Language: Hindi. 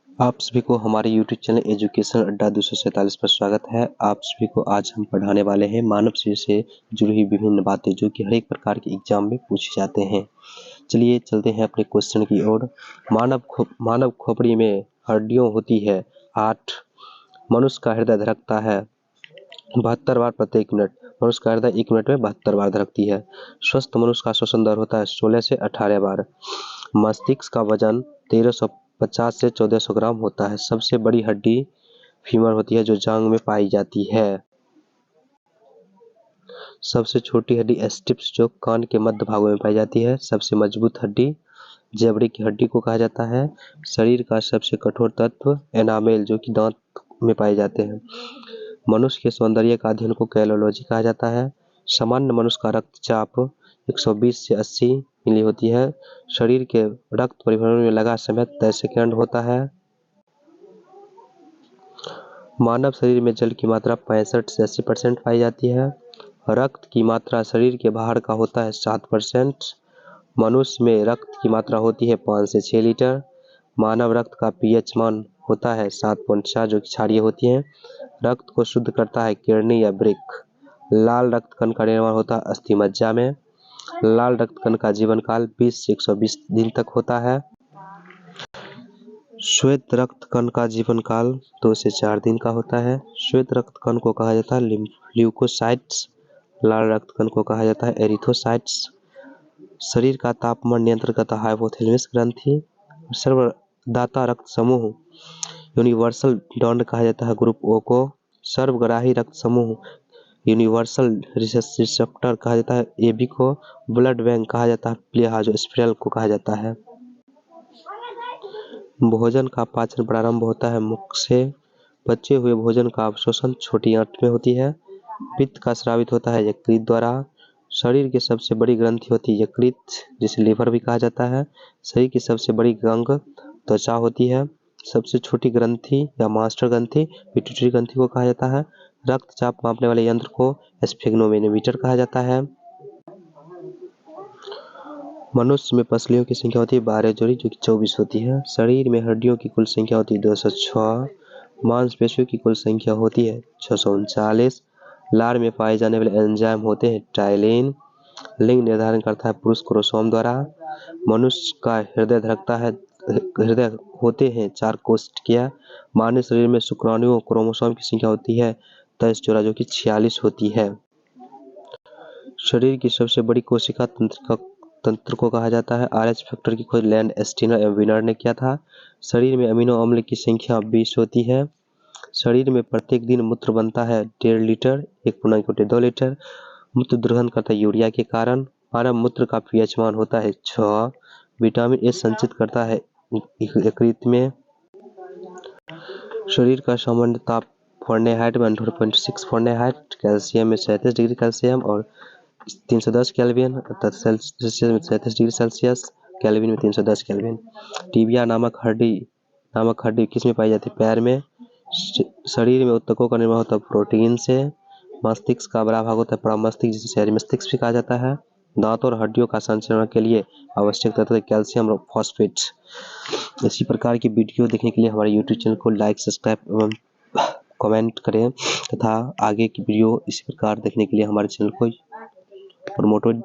आप सभी को हमारे YouTube चैनल एजुकेशन अड्डा 247 पर स्वागत है। आप सभी को आज हम पढ़ाने वाले हैं मानव शरीर से जुड़ी हुई विभिन्न बातें जो कि हर एक प्रकार के एग्जाम में पूछे जाते हैं। चलिए चलते हैं अपने क्वेश्चन की ओर। मानव खोपड़ी में हड्डियां होती है 8। मनुष्य का हृदय धड़कता है 72 बार प्रत्येक मिनट। मनुष्य का हृदय 1 मिनट में 72 बार धड़कती है। स्वस्थ मनुष्य का श्वसन दर होता है 16 से 18 बार। मस्तिष्क का वजन 1350 से 1400 ग्राम होता है। सबसे बड़ी हड्डी फीमर होती है जो जांघ में पाई जाती है। सबसे छोटी हड्डी स्टिप्स जो कान के मध्य भागों में पाई जाती है। सबसे मजबूत हड्डी जबड़े की हड्डी को कहा जाता है। शरीर का सबसे कठोर तत्व एनामेल जो कि दांत में पाए जाते हैं। मनुष्य के सौंदर्य का अध्ययन को कैलोलॉजी कहा जाता है। सामान्य मनुष्य का रक्तचाप 120 से 80 मिली होती है। शरीर के रक्त परिवहन में लगा समय 10 सेकंड होता है। मानव शरीर में जल की मात्रा 65 से 80% पाई जाती है। रक्त की मात्रा शरीर के बाहर का होता है 7%। मनुष्य में रक्त की मात्रा होती है 5 से 6 लीटर। मानव रक्त का पीएच मान होता है 7.4 जो कि क्षारीय होती है। रक्त को शुद्ध करता है किडनी या वृक्क। लाल रक्त कण का निर्माण होता है अस्थि मज्जा में। लाल रक्त कण का जीवन काल 20 से 120 दिन तक होता है। श्वेत रक्त कण का जीवन काल 2 से 4 दिन का होता है। श्वेत रक्त कण को कहा जाता है ल्यूकोसाइट्स। लाल रक्त कण को कहा जाता है एरिथ्रोसाइट्स। शरीर का तापमान नियंत्रण करता है हाइपोथैलेमस ग्रंथि। सर्वदाता रक्त समूह यूनिवर्सल डॉन कहा जाता है ग्रुप ओ को। सर्वग्राही रक्त समूह यूनिवर्सल रिसेप्टर कहा जाता है एबी को। ब्लड बैंक कहा जाता है प्लेहा जो स्पिरल को कहा जाता है। भोजन का पाचन प्रारंभ होता है मुख से। बचे हुए भोजन का अवशोषण छोटी आंत में होती है। पित्त का स्रावित होता है यकृत द्वारा। शरीर की सबसे बड़ी ग्रंथि होती है यकृत जिसे लीवर भी कहा जाता है। शरीर की सबसे बड़ी अंग त्वचा होती है। सबसे छोटी ग्रंथि या मास्टर ग्रंथि पिट्यूटरी ग्रंथि को कहा जाता है। रक्तचाप मापने वाले यंत्र को स्फेग्नोमीटर कहा जाता है। मनुष्य में पसलियों की संख्या होती है 12 जोड़ी जो कि 24 होती है। शरीर में हड्डियों की कुल संख्या होती है 206। मांसपेशियों की कुल संख्या होती है 639। लार में पाए जाने वाले एंजाइम होते हैं टाइलिन। लिंग निर्धारण करता है पुरुष क्रोमोसोम द्वारा। मनुष्य का हृदय धड़कता है हृदय होते हैं 4 कोशिकाएं। मानव शरीर में शुक्राणुओं क्रोमोसोम की संख्या होती है 23 जोड़ा जो कि 46 होती है। शरीर की सबसे बड़ी कोशिका तंत्र को कहा जाता है। आरएच फैक्टर की खोज लैंड स्टीनर एवं विनर ने किया था। शरीर में अमीनो अम्ल की संख्या 20 होती है। शरीर में प्रत्येक दिन मूत्र बनता है 1.5 लीटर 1.2 लीटर। मूत्र दुर्गंध करता है यूरिया के कारण। मानव मूत्र का पीएच मान होता है 6। विटामिन ए संचित करता है यकृत में। शरीर का सामान्य ताप फ़ारेनहाइट में 100.6 फ़ारेनहाइट। कैल्शियम में 37 डिग्री कैल्शियम और 310 केल्विन तथा सेल्सियस में 37 डिग्री सेल्सियस। केल्विन में 310 केल्विन। टिबिया नामक हड्डी किस में पाई जाती है? पैर में। शरीर में ऊतकों का निर्माण होता है प्रोटीन से। मस्तिष्क का बड़ा भाग होता है प्रमस्तिष्क जिसे शहरी मस्तिष्क भी कहा जाता है। दांतों और हड्डियों का संचरण के लिए आवश्यक तत्व है कैल्शियम और फॉस्फेट। इसी प्रकार की वीडियो देखने के लिए हमारे YouTube चैनल को लाइक सब्सक्राइब एवं कमेंट करें तथा आगे की वीडियो इसी प्रकार देखने के लिए हमारे चैनल को प्रमोटेड